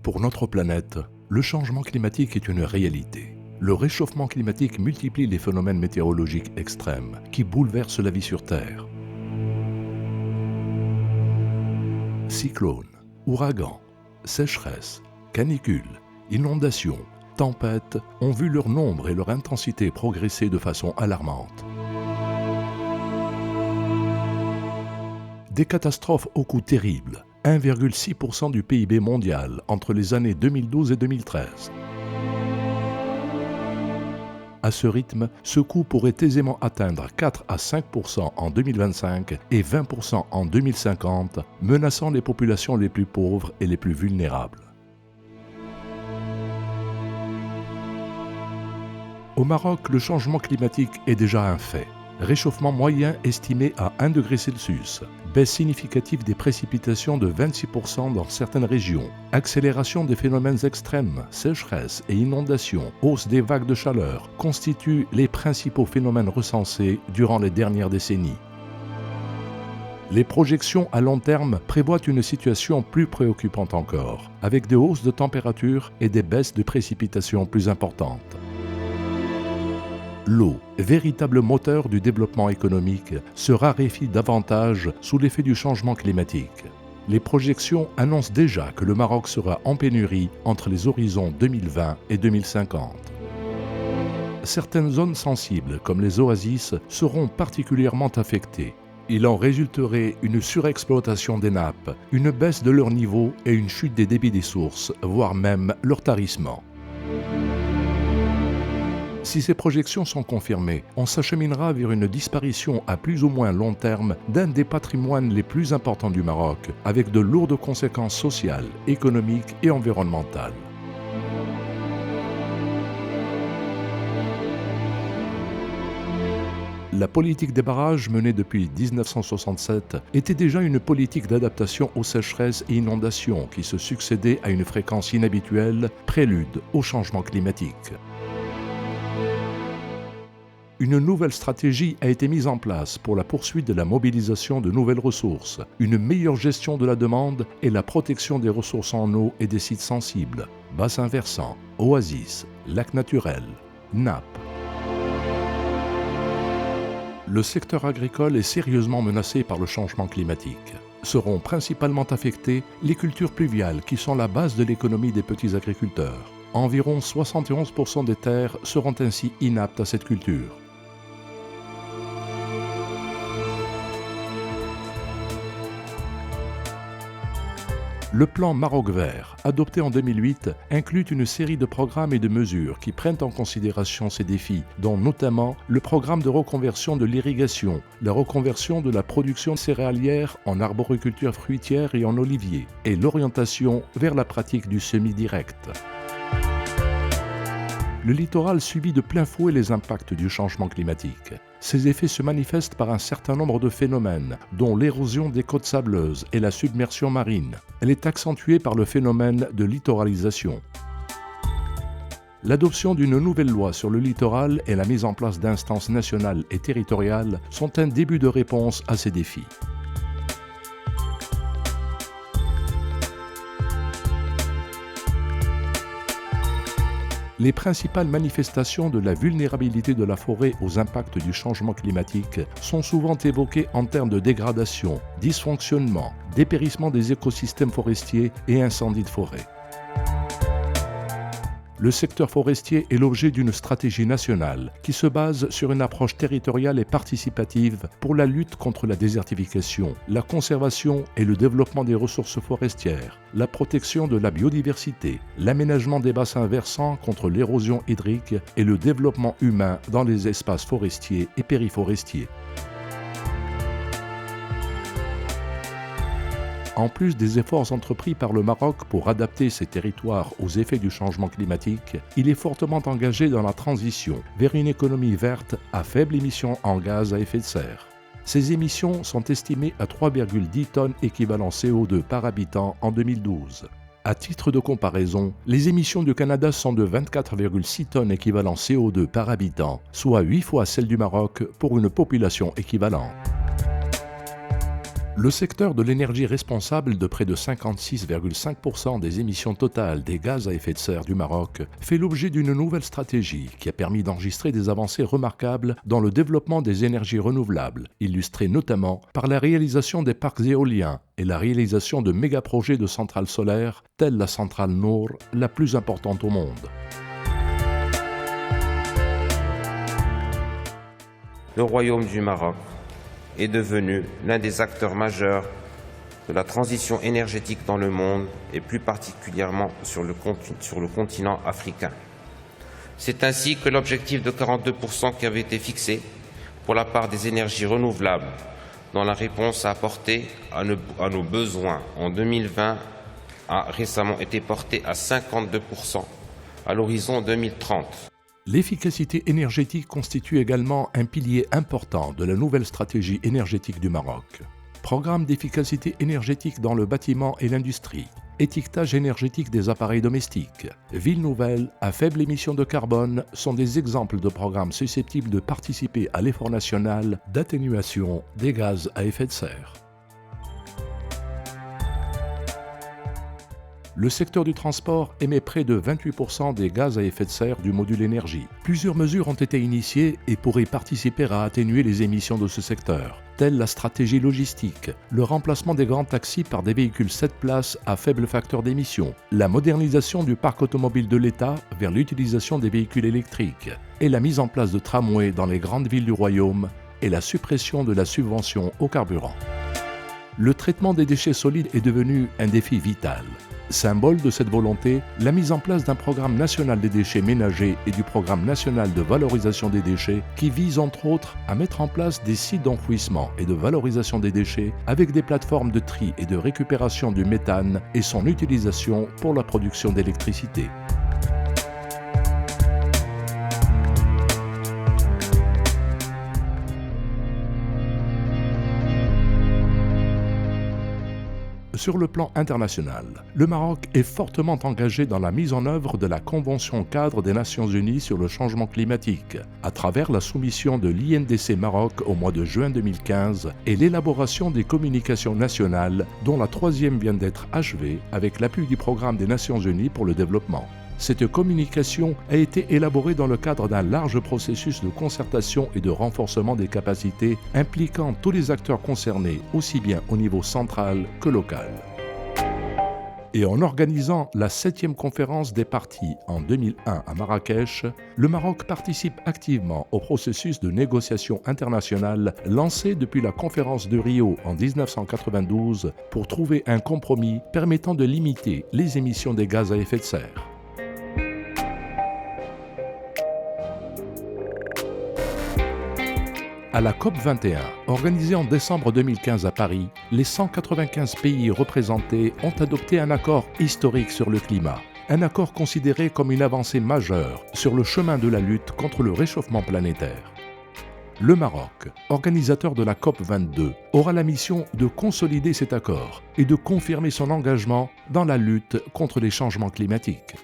Pour notre planète, le changement climatique est une réalité. Le réchauffement climatique multiplie les phénomènes météorologiques extrêmes qui bouleversent la vie sur Terre. Cyclones, ouragans, sécheresses, canicules, inondations, tempêtes ont vu leur nombre et leur intensité progresser de façon alarmante. Des catastrophes au coût terrible, 1,6% du PIB mondial entre les années 2012 et 2013. À ce rythme, ce coût pourrait aisément atteindre 4 à 5% en 2025 et 20% en 2050, menaçant les populations les plus pauvres et les plus vulnérables. Au Maroc, le changement climatique est déjà un fait. Réchauffement moyen estimé à 1 degré Celsius, baisse significative des précipitations de 26% dans certaines régions, accélération des phénomènes extrêmes, sécheresse et inondations, hausse des vagues de chaleur constituent les principaux phénomènes recensés durant les dernières décennies. Les projections à long terme prévoient une situation plus préoccupante encore, avec des hausses de température et des baisses de précipitations plus importantes. L'eau, véritable moteur du développement économique, se raréfie davantage sous l'effet du changement climatique. Les projections annoncent déjà que le Maroc sera en pénurie entre les horizons 2020 et 2050. Certaines zones sensibles, comme les oasis, seront particulièrement affectées. Il en résulterait une surexploitation des nappes, une baisse de leur niveau et une chute des débits des sources, voire même leur tarissement. Si ces projections sont confirmées, on s'acheminera vers une disparition à plus ou moins long terme d'un des patrimoines les plus importants du Maroc, avec de lourdes conséquences sociales, économiques et environnementales. La politique des barrages menée depuis 1967 était déjà une politique d'adaptation aux sécheresses et inondations qui se succédaient à une fréquence inhabituelle, prélude au changement climatique. Une nouvelle stratégie a été mise en place pour la poursuite de la mobilisation de nouvelles ressources, une meilleure gestion de la demande et la protection des ressources en eau et des sites sensibles, bassins versants, oasis, lacs naturels, nappes. Le secteur agricole est sérieusement menacé par le changement climatique. Seront principalement affectées les cultures pluviales qui sont la base de l'économie des petits agriculteurs. Environ 71% des terres seront ainsi inaptes à cette culture. Le plan Maroc Vert, adopté en 2008, inclut une série de programmes et de mesures qui prennent en considération ces défis, dont notamment le programme de reconversion de l'irrigation, la reconversion de la production céréalière en arboriculture fruitière et en olivier, et l'orientation vers la pratique du semi-direct. Le littoral subit de plein fouet les impacts du changement climatique. Ces effets se manifestent par un certain nombre de phénomènes, dont l'érosion des côtes sableuses et la submersion marine. Elle est accentuée par le phénomène de littoralisation. L'adoption d'une nouvelle loi sur le littoral et la mise en place d'instances nationales et territoriales sont un début de réponse à ces défis. Les principales manifestations de la vulnérabilité de la forêt aux impacts du changement climatique sont souvent évoquées en termes de dégradation, dysfonctionnement, dépérissement des écosystèmes forestiers et incendies de forêt. Le secteur forestier est l'objet d'une stratégie nationale qui se base sur une approche territoriale et participative pour la lutte contre la désertification, la conservation et le développement des ressources forestières, la protection de la biodiversité, l'aménagement des bassins versants contre l'érosion hydrique et le développement humain dans les espaces forestiers et périforestiers. En plus des efforts entrepris par le Maroc pour adapter ses territoires aux effets du changement climatique, il est fortement engagé dans la transition vers une économie verte à faible émission en gaz à effet de serre. Ces émissions sont estimées à 3,10 tonnes équivalent CO2 par habitant en 2012. À titre de comparaison, les émissions du Canada sont de 24,6 tonnes équivalent CO2 par habitant, soit 8 fois celles du Maroc pour une population équivalente. Le secteur de l'énergie responsable de près de 56,5% des émissions totales des gaz à effet de serre du Maroc fait l'objet d'une nouvelle stratégie qui a permis d'enregistrer des avancées remarquables dans le développement des énergies renouvelables, illustrées notamment par la réalisation des parcs éoliens et la réalisation de méga-projets de centrales solaires telle la centrale Nour, la plus importante au monde. Le Royaume du Maroc est devenu l'un des acteurs majeurs de la transition énergétique dans le monde et plus particulièrement sur le continent africain. C'est ainsi que l'objectif de 42% qui avait été fixé pour la part des énergies renouvelables dans la réponse à apporter à nos besoins en 2020 a récemment été porté à 52% à l'horizon 2030. L'efficacité énergétique constitue également un pilier important de la nouvelle stratégie énergétique du Maroc. Programme d'efficacité énergétique dans le bâtiment et l'industrie, étiquetage énergétique des appareils domestiques, villes nouvelles à faible émission de carbone sont des exemples de programmes susceptibles de participer à l'effort national d'atténuation des gaz à effet de serre. Le secteur du transport émet près de 28% des gaz à effet de serre du module énergie. Plusieurs mesures ont été initiées et pourraient participer à atténuer les émissions de ce secteur, telle la stratégie logistique, le remplacement des grands taxis par des véhicules 7 places à faible facteur d'émission, la modernisation du parc automobile de l'État vers l'utilisation des véhicules électriques et la mise en place de tramways dans les grandes villes du Royaume et la suppression de la subvention au carburant. Le traitement des déchets solides est devenu un défi vital. Symbole de cette volonté, la mise en place d'un programme national des déchets ménagers et du programme national de valorisation des déchets qui vise entre autres à mettre en place des sites d'enfouissement et de valorisation des déchets avec des plateformes de tri et de récupération du méthane et son utilisation pour la production d'électricité. Sur le plan international, le Maroc est fortement engagé dans la mise en œuvre de la Convention cadre des Nations Unies sur le changement climatique, à travers la soumission de l'INDC Maroc au mois de juin 2015 et l'élaboration des communications nationales, dont la troisième vient d'être achevée avec l'appui du Programme des Nations Unies pour le développement. Cette communication a été élaborée dans le cadre d'un large processus de concertation et de renforcement des capacités impliquant tous les acteurs concernés, aussi bien au niveau central que local. Et en organisant la 7e conférence des parties en 2001 à Marrakech, le Maroc participe activement au processus de négociation internationale lancé depuis la conférence de Rio en 1992 pour trouver un compromis permettant de limiter les émissions des gaz à effet de serre. À la COP21, organisée en décembre 2015 à Paris, les 195 pays représentés ont adopté un accord historique sur le climat. Un accord considéré comme une avancée majeure sur le chemin de la lutte contre le réchauffement planétaire. Le Maroc, organisateur de la COP22, aura la mission de consolider cet accord et de confirmer son engagement dans la lutte contre les changements climatiques.